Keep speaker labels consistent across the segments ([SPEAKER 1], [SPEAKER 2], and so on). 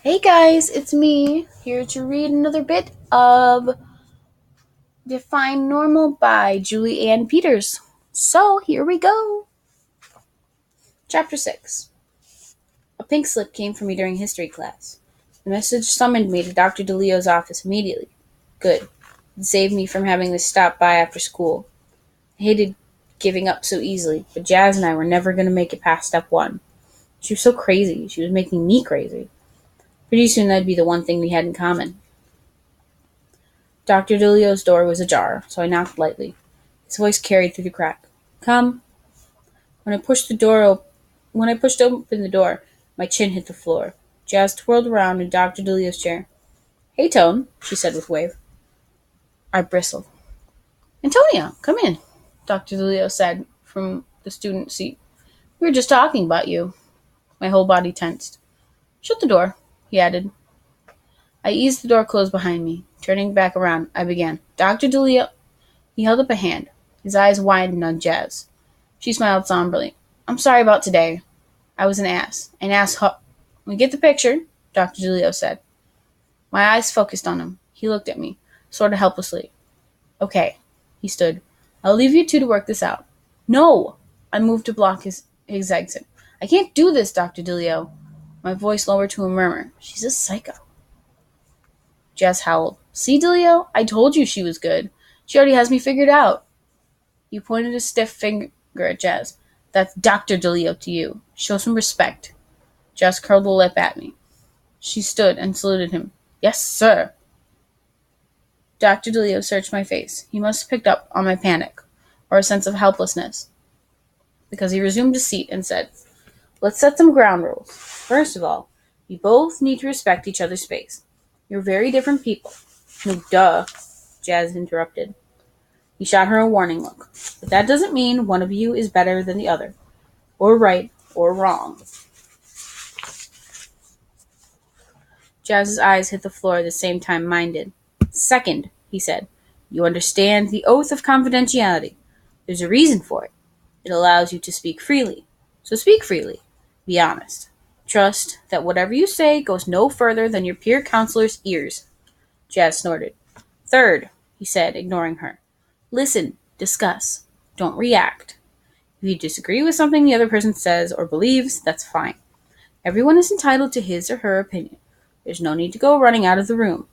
[SPEAKER 1] Hey guys, it's me here to read another bit of Define Normal by Julie Ann Peters. So here we go. Chapter 6. A pink slip came for me during history class. The message summoned me to Dr. DeLeo's office immediately. Good. It saved me from having to stop by after school. I hated giving up so easily, but Jazz and I were never going to make it past step 1. She was so crazy. She was making me crazy. Pretty soon that'd be the one thing we had in common. Dr. DeLeo's door was ajar, so I knocked lightly. His voice carried through the crack. Come. When I pushed open the door, my chin hit the floor. Jazz twirled around in Dr. DeLeo's chair. Hey, Tone, she said with a wave. I bristled. Antonio, come in, Dr. DeLeo said from the student seat. We were just talking about you. My whole body tensed. Shut the door, he added. I eased the door closed behind me. Turning back around, I began. Dr. DeLeo. He held up a hand. His eyes widened on Jazz. She smiled somberly. I'm sorry about today. I was an ass. An asshole. We get the picture, Dr. DeLeo said. My eyes focused on him. He looked at me, sort of helplessly. Okay, he stood. I'll leave you two to work this out. No! I moved to block his exit. I can't do this, Dr. DeLeo. My voice lowered to a murmur. She's a psycho. Jazz howled. See, DeLeo? I told you she was good. She already has me figured out. He pointed a stiff finger at Jazz. That's Dr. DeLeo to you. Show some respect. Jazz curled a lip at me. She stood and saluted him. Yes, sir. Dr. DeLeo searched my face. He must have picked up on my panic, or a sense of helplessness, because he resumed his seat and said, Let's set some ground rules. First of all, you both need to respect each other's space. You're very different people. No, duh, Jazz interrupted. He shot her a warning look. But that doesn't mean one of you is better than the other, or right, or wrong. Jazz's eyes hit the floor at the same time mine did. Second, he said, you understand the oath of confidentiality. There's a reason for it. It allows you to speak freely. So speak freely. Be honest. Trust that whatever you say goes no further than your peer counselor's ears. Jazz snorted. Third, he said, ignoring her. Listen, discuss. Don't react. If you disagree with something the other person says or believes, that's fine. Everyone is entitled to his or her opinion. There's no need to go running out of the room.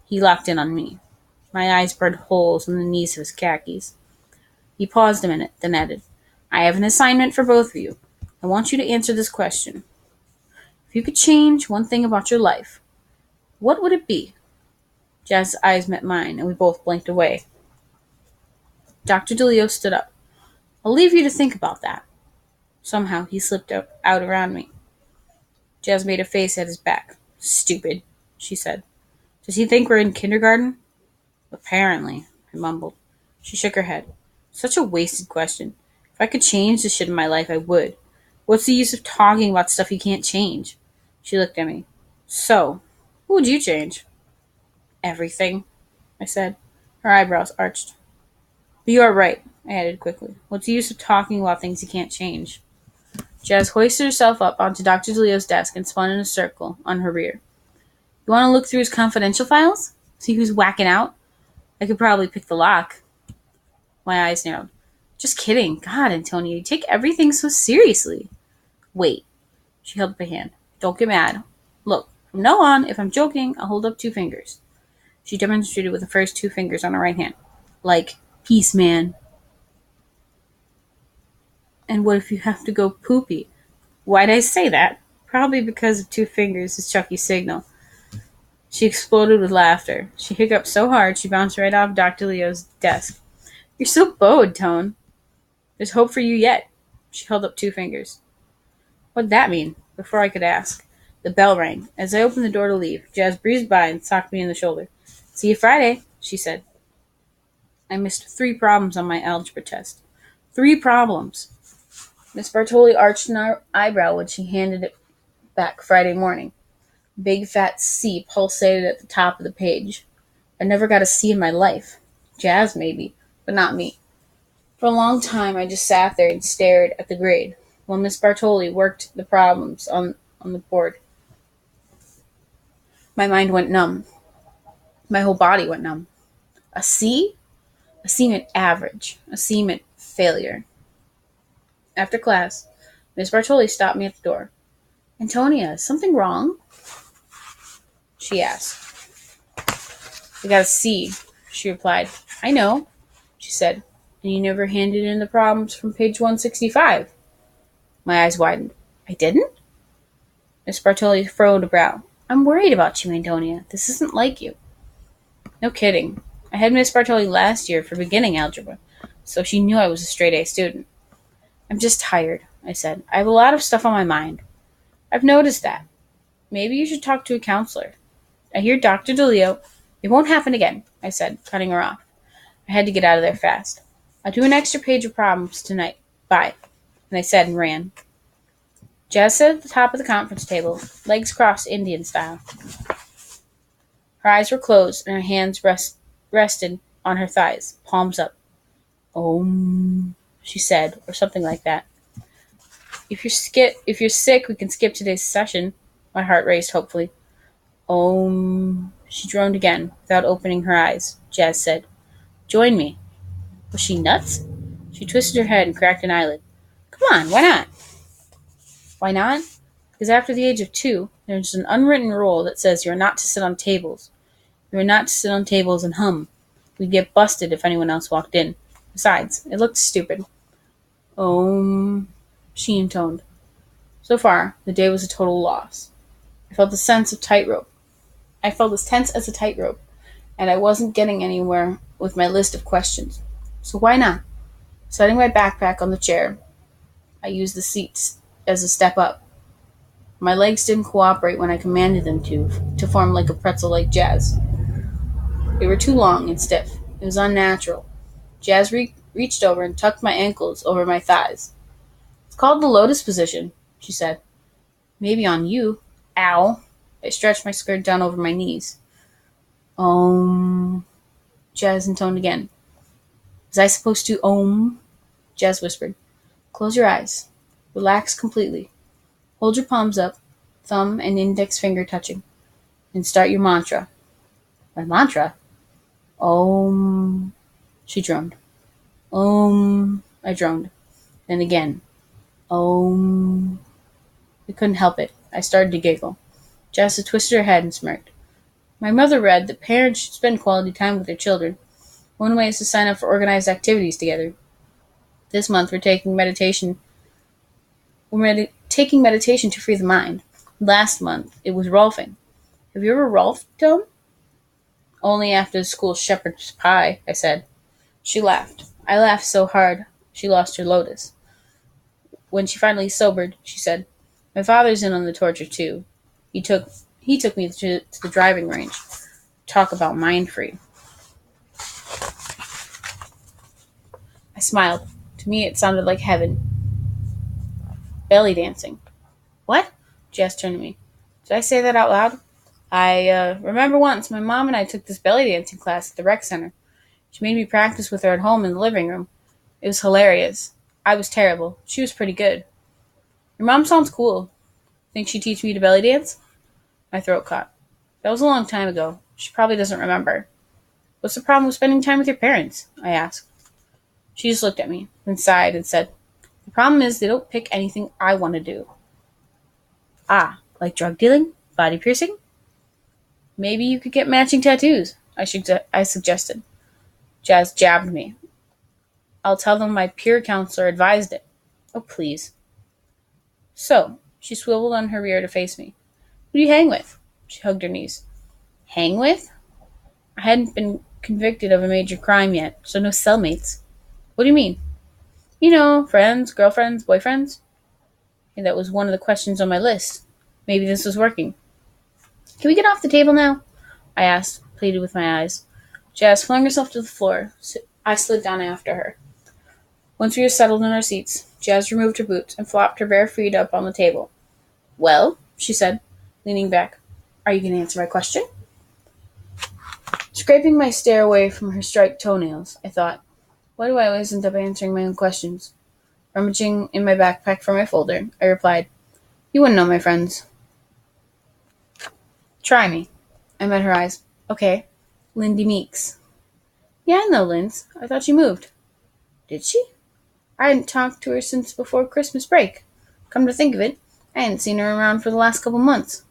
[SPEAKER 1] He locked in on me. My eyes burned holes in the knees of his khakis. He paused a minute, then added, I have an assignment for both of you. I want you to answer this question. If you could change one thing about your life, what would it be? Jazz's eyes met mine, and we both blinked away. Dr. DeLeo stood up. I'll leave you to think about that. Somehow he slipped out around me. Jazz made a face at his back. Stupid, she said. Does he think we're in kindergarten? Apparently, I mumbled. She shook her head. Such a wasted question. If I could change the shit in my life, I would. What's the use of talking about stuff you can't change? She looked at me. So, who would you change? Everything, I said. Her eyebrows arched. But you are right, I added quickly. What's the use of talking about things you can't change? Jazz hoisted herself up onto Dr. DeLeo's desk and spun in a circle on her rear. You want to look through his confidential files? See who's whacking out? I could probably pick the lock. My eyes narrowed. Just kidding. God, Antonio, you take everything so seriously. Wait. She held up a hand. Don't get mad. Look, from now on, if I'm joking, I'll hold up 2 fingers. She demonstrated with the first 2 fingers on her right hand. Like, peace, man. And what if you have to go poopy? Why'd I say that? Probably because of 2 fingers is Chucky's signal. She exploded with laughter. She hiccuped so hard she bounced right off Dr. Leo's desk. You're so bowed, Tone. There's hope for you yet. She held up 2 fingers. What'd that mean? Before I could ask, the bell rang. As I opened the door to leave, Jazz breezed by and socked me in the shoulder. See you Friday, she said. I missed 3 problems on my algebra test. 3 problems. Miss Bartoli arched an eyebrow when she handed it back Friday morning. Big fat C pulsated at the top of the page. I never got a C in my life. Jazz, maybe, but not me. For a long time, I just sat there and stared at the grade while Miss Bartoli worked the problems on the board. My mind went numb. My whole body went numb. A C? A C meant average. A C meant failure. After class, Miss Bartoli stopped me at the door. "Antonia, is something wrong?" she asked. "I got a C," she replied. "I know," she said. "And you never handed in the problems from page 165. My eyes widened. "I didn't?" Miss Bartoli furrowed a brow. "I'm worried about you, Antonia. This isn't like you." No kidding. I had Miss Bartoli last year for beginning algebra, so she knew I was a straight-A student. "I'm just tired," I said. "I have a lot of stuff on my mind." "I've noticed that. Maybe you should talk to a counselor." "I hear Dr. DeLeo." "It won't happen again," I said, cutting her off. I had to get out of there fast. "I'll do an extra page of problems tonight. Bye." And I said and ran. Jazz sat at the top of the conference table, legs crossed Indian style. Her eyes were closed, and her hands rested on her thighs, palms up. "Om," she said, or something like that. If you're sick, we can skip today's session." My heart raced hopefully. "Om." She droned again, without opening her eyes. Jazz said, "Join me." Was she nuts? She twisted her head and cracked an eyelid. "Come on, why not?" "Why not? Because after the age of 2, there's an unwritten rule that says you are not to sit on tables. You are not to sit on tables and hum. We'd get busted if anyone else walked in. Besides, it looked stupid." "Om," she intoned. So far, the day was a total loss. I felt as tense as a tightrope, and I wasn't getting anywhere with my list of questions. So why not? Setting my backpack on the chair, I used the seats as a step up. My legs didn't cooperate when I commanded them to form like a pretzel like Jazz. They were too long and stiff. It was unnatural. Jazz reached over and tucked my ankles over my thighs. "It's called the lotus position," she said. "Maybe on you." "Ow." I stretched my skirt down over my knees. Jazz intoned again. "Was I supposed to om?" Jazz whispered. "Close your eyes. Relax completely. Hold your palms up, thumb and index finger touching, and start your mantra." "My mantra?" "Om," she droned. "Om," I droned. Then again. "Om." I couldn't help it. I started to giggle. Jazz twisted her head and smirked. "My mother read that parents should spend quality time with their children. One way is to sign up for organized activities together. This month we're taking meditation. Taking meditation to free the mind. Last month it was Rolfing. Have you ever Rolfed, Tom?" "Only after the school shepherd's pie," I said. She laughed. I laughed so hard she lost her lotus. When she finally sobered, she said, "My father's in on the torture too. He took me to the driving range. Talk about mind free." I smiled. To me it sounded like heaven. "Belly dancing." "What?" Jess turned to me. "Did I say that out loud?" I remember once my mom and I took this belly dancing class at the rec center. She made me practice with her at home in the living room. It was hilarious. I was terrible. She was pretty good. Your mom sounds cool. Think she'd teach me to belly dance?" My throat caught. That was a long time ago. She probably doesn't remember. "What's the problem with spending time with your parents?" I asked. She just looked at me, then sighed and said, "The problem is they don't pick anything I want to do." "Ah, like drug dealing? Body piercing?" "Maybe you could get matching tattoos," I suggested. Jazz jabbed me. "I'll tell them my peer counselor advised it." "Oh, please." So, she swiveled on her rear to face me. "Who do you hang with?" She hugged her knees. "Hang with?" I hadn't been convicted of a major crime yet, so no cellmates. "What do you mean?" "You know, friends, girlfriends, boyfriends." And that was one of the questions on my list. Maybe this was working. "Can we get off the table now?" I asked, pleaded with my eyes. Jazz flung herself to the floor. So I slid down after her. Once we were settled in our seats, Jazz removed her boots and flopped her bare feet up on the table. "Well," she said, leaning back, "are you going to answer my question?" Scraping my stare away from her striped toenails, I thought, why do I always end up answering my own questions? Rummaging in my backpack for my folder, I replied, "You wouldn't know my friends." "Try me." I met her eyes. Okay. Lindy Meeks. Yeah, I know Linz. I thought she moved. Did she? I hadn't talked to her since before Christmas break. Come to think of it, I hadn't seen her around for the last couple months.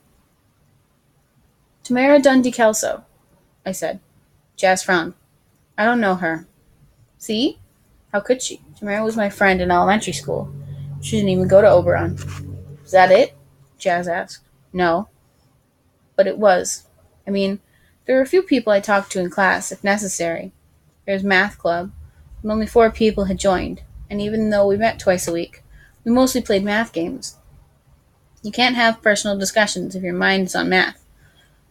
[SPEAKER 1] Tamara Dundee Kelso, I said. Jazz frowned. I don't know her. See? How could she? Tamara was my friend in elementary school. She didn't even go to Oberon. Is that it? Jazz asked. No, but it was. I mean, there were a few people I talked to in class, if necessary. There was math club, but only 4 people had joined, and even though we met twice a week, we mostly played math games. You can't have personal discussions if your mind is on math.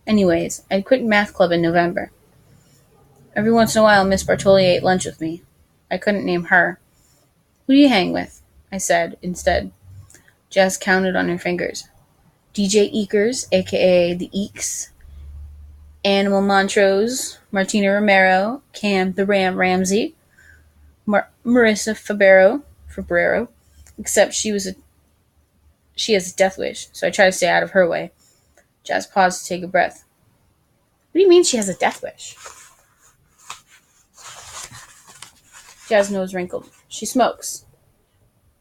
[SPEAKER 1] Anyways, I'd quit math club in November. Every once in a while, Miss Bartoli ate lunch with me. I couldn't name her. Who do you hang with? I said, instead. Jess counted on her fingers. DJ Eakers, a.k.a. the Eeks, Animal Montrose, Martina Romero, Cam the Ram Ramsey, Marissa Fabrero, except she has a death wish, so I try to stay out of her way. Jazz paused to take a breath. What do you mean she has a death wish? Jazz's nose wrinkled. She smokes.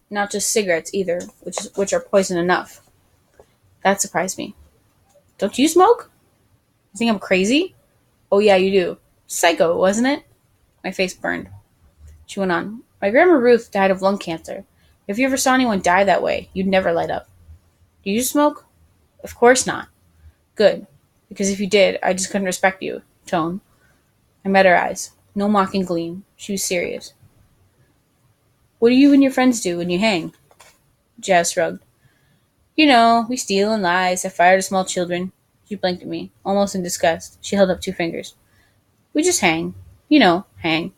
[SPEAKER 1] Not just cigarettes either, which are poison enough. That surprised me. Don't you smoke? You think I'm crazy? Oh yeah, you do. Psycho, wasn't it? My face burned. She went on. My grandma Ruth died of lung cancer. If you ever saw anyone die that way, you'd never light up. Do you smoke? Of course not. Good. Because if you did, I just couldn't respect you. Tone. I met her eyes. No mocking gleam. She was serious. What do you and your friends do when you hang? Jazz shrugged. You know, we steal and lie, set fire to small children. She blinked at me, almost in disgust. She held up 2 fingers. We just hang. You know, hang.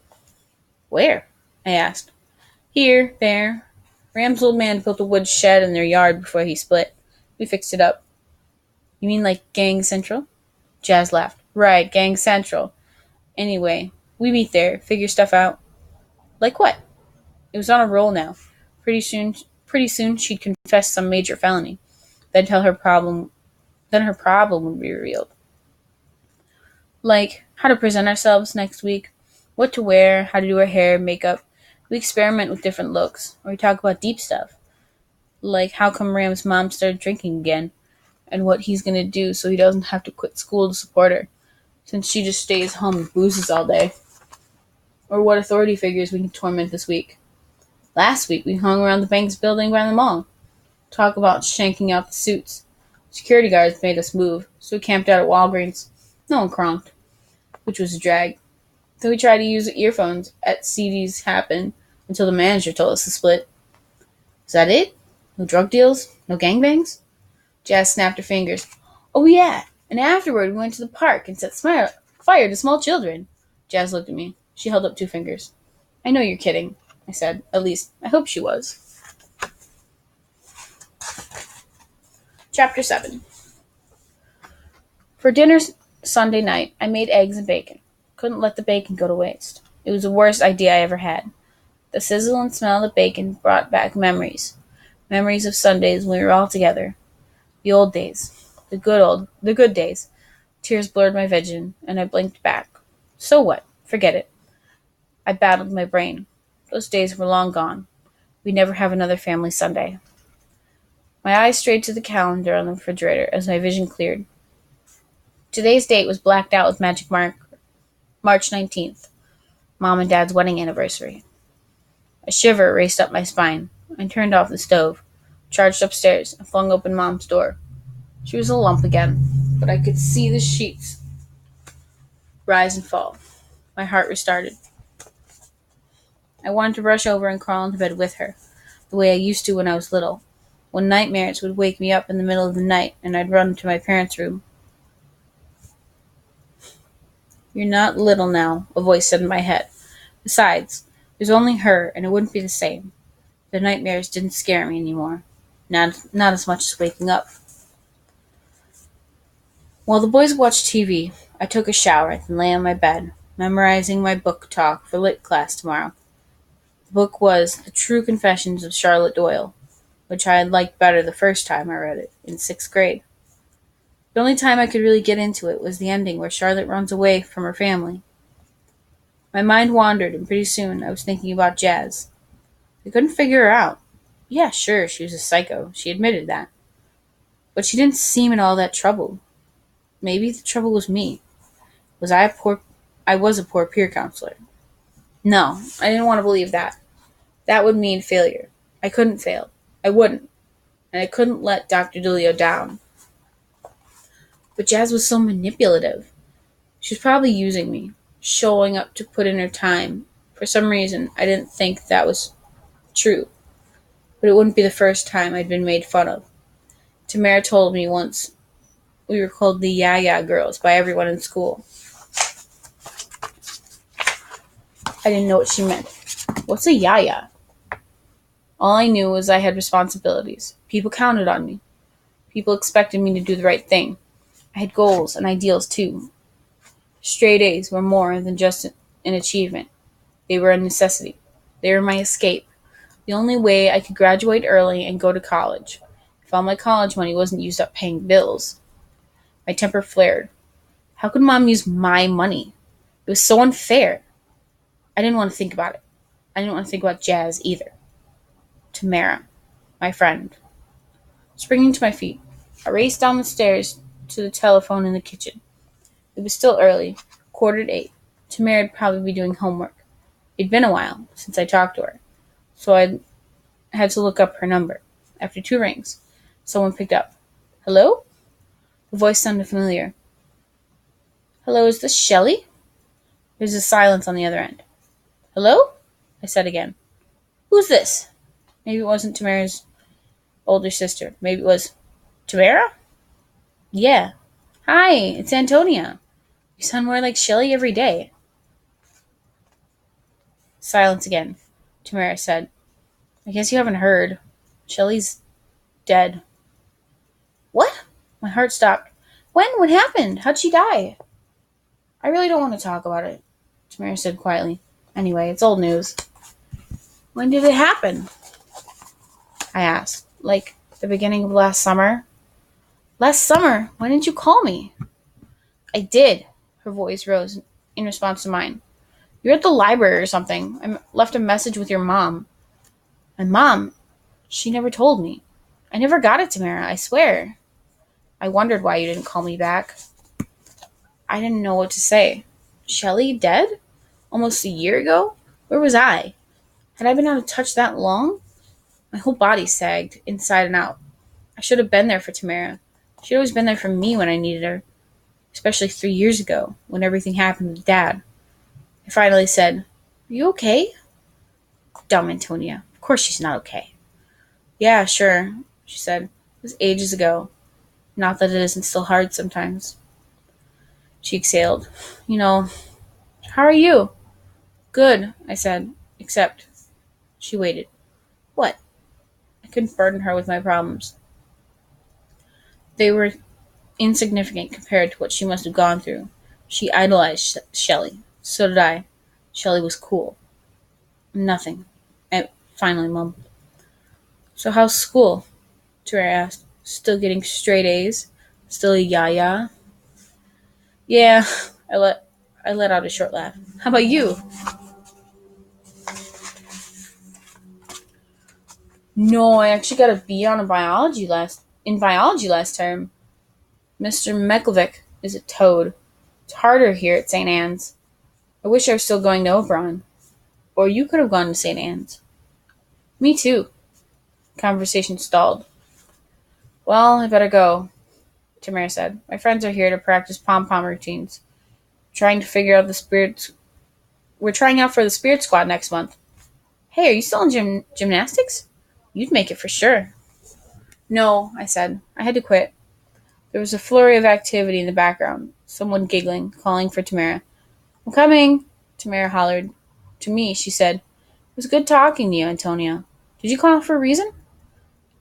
[SPEAKER 1] Where? I asked. Here, there. Ram's old man built a wood shed in their yard before he split. We fixed it up. You mean like Gang Central? Jazz laughed. Right, Gang Central. Anyway, we meet there, figure stuff out. Like what? It was on a roll now. Pretty soon she'd confess some major felony. Then her problem would be revealed. Like how to present ourselves next week, what to wear, how to do our hair, makeup. We experiment with different looks, or we talk about deep stuff. Like how come Ram's mom started drinking again, and what he's gonna do so he doesn't have to quit school to support her, since she just stays home and boozes all day. Or what authority figures we can torment this week. Last week we hung around the bank's building by the mall. Talk about shanking out the suits. Security guards made us move, so we camped out at Walgreens. No one cronked, which was a drag. Then we tried to use earphones at CD's Happen until the manager told us to split. Is that it? No drug deals? No gangbangs? Jazz snapped her fingers. Oh yeah, and afterward we went to the park and set fire to small children. Jazz looked at me. She held up 2 fingers. I know you're kidding, I said. At least, I hope she was. Chapter 7. For dinner Sunday night, I made eggs and bacon. Couldn't let the bacon go to waste. It was the worst idea I ever had. The sizzle and smell of the bacon brought back memories. Memories of Sundays when we were all together. The old days. The good days. Tears blurred my vision, and I blinked back. So what? Forget it. I battled my brain. Those days were long gone. We'd never have another family Sunday. My eyes strayed to the calendar on the refrigerator as my vision cleared. Today's date was blacked out with magic marker. March 19th. Mom and Dad's wedding anniversary. A shiver raced up my spine. I turned off the stove, charged upstairs, and flung open Mom's door. She was a lump again, but I could see the sheets rise and fall. My heart restarted. I wanted to rush over and crawl into bed with her, the way I used to when I was little, when nightmares would wake me up in the middle of the night and I'd run to my parents' room. You're not little now, a voice said in my head. Besides, there's only her, and it wouldn't be the same. The nightmares didn't scare me anymore. Not as much as waking up. While the boys watched TV, I took a shower and lay on my bed, memorizing my book talk for lit class tomorrow. The book was The True Confessions of Charlotte Doyle, which I had liked better the first time I read it, in 6th grade. The only time I could really get into it was the ending where Charlotte runs away from her family. My mind wandered, and pretty soon I was thinking about Jazz. I couldn't figure her out. Yeah, sure, she was a psycho. She admitted that. But she didn't seem at all that troubled. Maybe the trouble was me. Was I a poor I was a poor peer counselor. No, I didn't want to believe that. That would mean failure. I couldn't fail. I wouldn't. And I couldn't let Dr. Dulio down. But Jazz was so manipulative. She was probably using me, showing up to put in her time. For some reason, I didn't think that was true. But it wouldn't be the first time I'd been made fun of. Tamara told me once we were called the Yaya girls by everyone in school. I didn't know what she meant. What's a Yaya? All I knew was I had responsibilities. People counted on me. People expected me to do the right thing. I had goals and ideals too. Straight A's were more than just an achievement. They were a necessity. They were my escape. The only way I could graduate early and go to college. If all my college money wasn't used up paying bills. My temper flared. How could Mom use my money? It was so unfair. I didn't want to think about it. I didn't want to think about Jazz either. Tamara, my friend. Springing to my feet, I raced down the stairs to the telephone in the kitchen. It was still early, 7:45. Tamara'd probably be doing homework. It'd been a while since I talked to her, so I had to look up her number. After 2 rings, someone picked up. Hello? The voice sounded familiar. Hello, is this Shelley? There was a silence on the other end. Hello? I said again. Who's this? Maybe it wasn't Tamara's older sister. Maybe it was Tamara? Yeah. Hi, it's Antonia. You sound more like Shelley every day. Silence again. Tamara said, I guess you haven't heard. Shelley's dead. What? My heart stopped. When? What happened? How'd she die? I really don't want to talk about it, Tamara said quietly. Anyway, it's old news. When did it happen? I asked. Like the beginning of last summer? Last summer? Why didn't you call me? I did. Her voice rose in response to mine. You're at the library or something. I left a message with your mom. My mom? She never told me. I never got it, Tamara, I swear. I wondered why you didn't call me back. I didn't know what to say. Shelley dead? Almost a year ago? Where was I? Had I been out of touch that long? My whole body sagged, inside and out. I should have been there for Tamara. She'd always been there for me when I needed her. Especially 3 years ago, when everything happened with Dad. I finally said, Are you okay? Dumb Antonia. Of course she's not okay. Yeah, sure, she said. It was ages ago. Not that it isn't still hard sometimes. She exhaled. You know, how are you? Good, I said, except she waited. What? I couldn't burden her with my problems. They were insignificant compared to what she must have gone through. She idolized Shelley. So did I. Shelley was cool. Nothing. I finally mumbled. So how's school? Tamara asked. Still getting straight A's? Still a yaya? Yeah, I let out a short laugh. How about you? No, I actually got a B on biology last term. Mr. Meklevic is a toad. It's harder here at St. Anne's. I wish I was still going to Oberon. Or you could have gone to St. Anne's. Me too. Conversation stalled. Well, I better go, Tamara said. My friends are here to practice pom-pom routines. Trying to figure out the spirits. We're trying out for the spirit squad next month. Hey, are you still in gymnastics? You'd make it for sure. No, I said. I had to quit. There was a flurry of activity in the background. Someone giggling, calling for Tamara. I'm coming, Tamara hollered. To me, she said, It was good talking to you, Antonia. Did you call for a reason?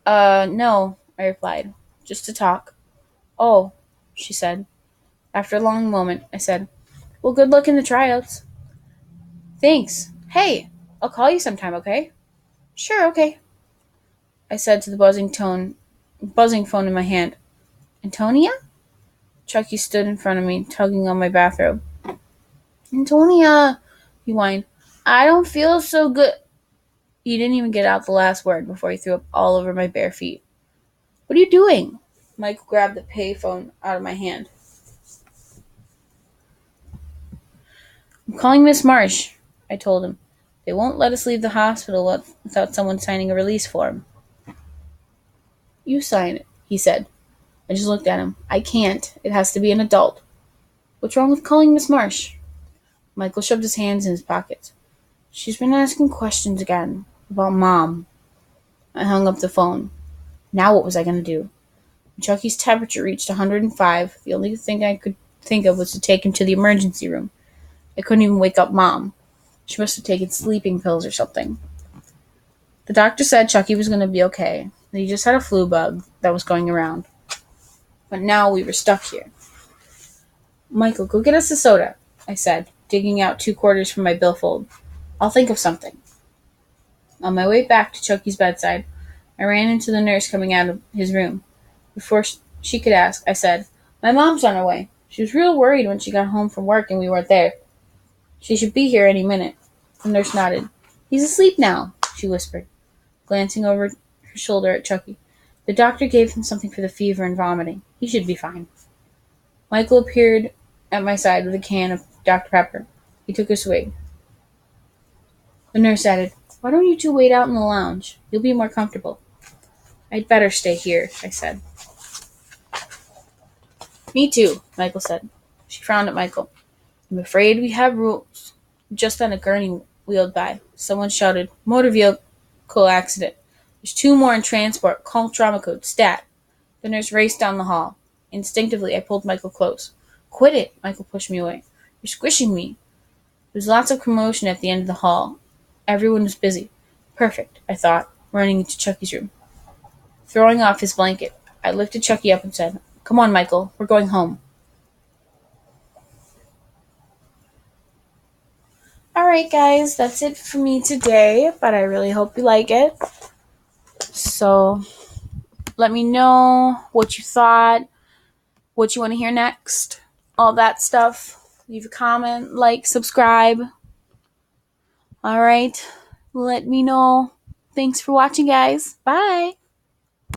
[SPEAKER 1] No, I replied. Just to talk. Oh, she said. After a long moment, I said, Well, good luck in the tryouts. Thanks. Hey, I'll call you sometime, okay? Sure, okay. I said to the buzzing phone in my hand. Antonia? Chucky stood in front of me, tugging on my bathrobe. Antonia, he whined. I don't feel so good. He didn't even get out the last word before he threw up all over my bare feet. What are you doing? Michael grabbed the payphone out of my hand. I'm calling Miss Marsh, I told him. They won't let us leave the hospital without someone signing a release form. You sign it, he said. I just looked at him. I can't. It has to be an adult. What's wrong with calling Miss Marsh? Michael shoved his hands in his pockets. She's been asking questions again. About Mom. I hung up the phone. Now what was I going to do? When Chucky's temperature reached 105, the only thing I could think of was to take him to the emergency room. I couldn't even wake up Mom. She must have taken sleeping pills or something. The doctor said Chucky was going to be okay, that he just had a flu bug that was going around. But now we were stuck here. Michael, go get us a soda, I said, digging out 2 quarters from my billfold. I'll think of something. On my way back to Chucky's bedside, I ran into the nurse coming out of his room. Before she could ask, I said, My mom's on her way. She was real worried when she got home from work and we weren't there. She should be here any minute. The nurse nodded. He's asleep now, she whispered, glancing over her shoulder at Chucky. The doctor gave him something for the fever and vomiting. He should be fine. Michael appeared at my side with a can of Dr. Pepper. He took a swig. The nurse added, Why don't you two wait out in the lounge? You'll be more comfortable. I'd better stay here, I said. Me too, Michael said. She frowned at Michael. I'm afraid we have rules. Just then a gurney wheeled by. Someone shouted, Motor vehicle accident. There's 2 more in transport. Call trauma code. Stat. The nurse raced down the hall. Instinctively, I pulled Michael close. Quit it, Michael pushed me away. You're squishing me. There was lots of commotion at the end of the hall. Everyone was busy. Perfect, I thought, running into Chucky's room. Throwing off his blanket, I lifted Chucky up and said, Come on, Michael, we're going home. Alright, guys, that's it for me today, but I really hope you like it. So, let me know what you thought, what you want to hear next, all that stuff. Leave a comment, like, subscribe. Alright, let me know. Thanks for watching, guys. Bye.